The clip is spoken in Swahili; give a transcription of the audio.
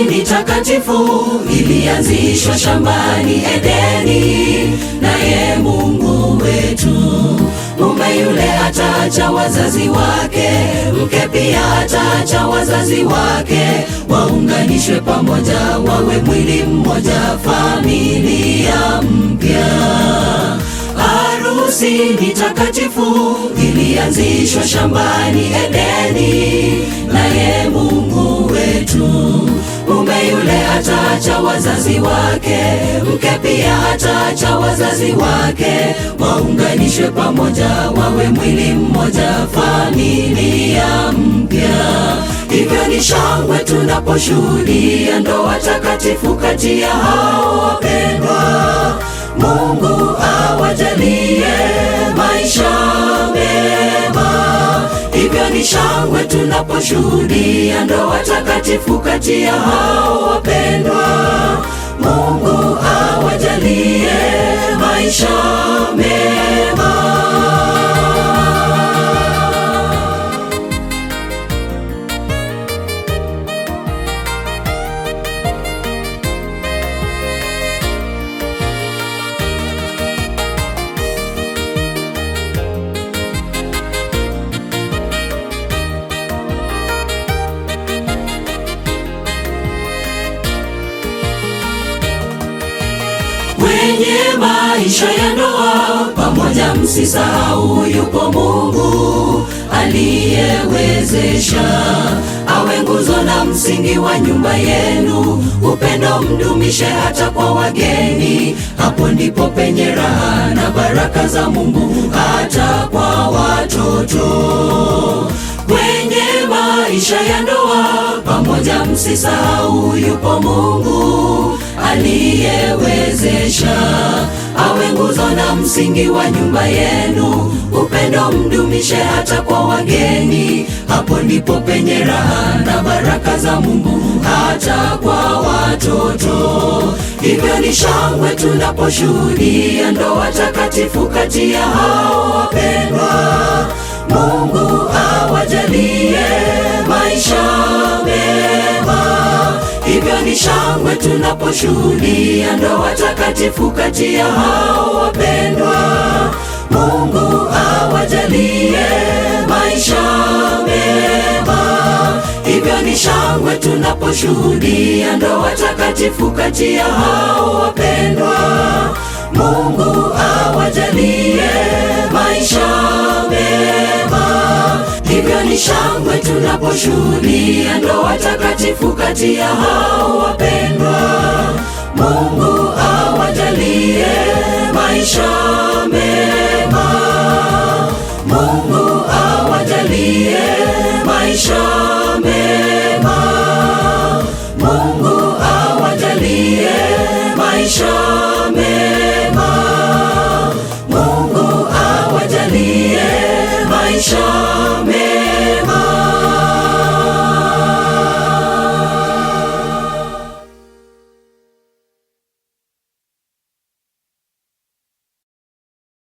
ni takatifu, ilianzishwa shambani Edeni, naye Mungu wetu. Mume yule ataacha wazazi wake, mke pia ataacha wazazi wake, waunganishwe pamoja, wawe mwili mmoja, familia mpya. Harusi ni takatifu, ilianzishwa shambani Edeni, naye Mungu wetu. Mume yule ataacha wazazi wake, mke pia ataacha wazazi wake, waunganishwe pamoja, wawe mwili mmoja, familia mpya. Hivyo ni shangwe tunaposhuhudia ndoa takatifu kati ya hao wapendwa. Mungu awajalie maisha mema. Hivyo ni shangwe tunaposhuhudia ndoa takatifu kati ya hao wapendwa. Mungu awajalie maisha mema. Kwenye maisha ya ndoa pamoja, msisahau yupo Mungu aliyewezesha awe nguzo na msingi wa nyumba yenu. Upendo mdumishe hata kwa wageni, hapo ndipo penye raha na baraka za Mungu hata kwa watoto. Kwenye maisha ya ndoa pamoja, msisahau yupo Mungu aliyewezesha awe nguzo na msingi wa nyumba yenu. Upendo mdumishe hata kwa wageni, hapo ndipo penye raha na baraka za Mungu hata kwa watoto. Hivyo ni shangwe tunaposhuhudia ndoa takatifu kati ya hao wapendwa. Mungu awajalie maisha mema. Hivyo ni shangwe tunaposhuhudia ndoa takatifu kati ya hao wapendwa. Mungu awajalie maisha mema. Hivyo ni shangwe tunaposhuhudia ndoa takatifu kati ya hao wapendwa. Mungu awajalie maisha mema. Hivyo ni shangwe tunaposhuhudia ndoa takatifu kati ya hao wapendwa. Mungu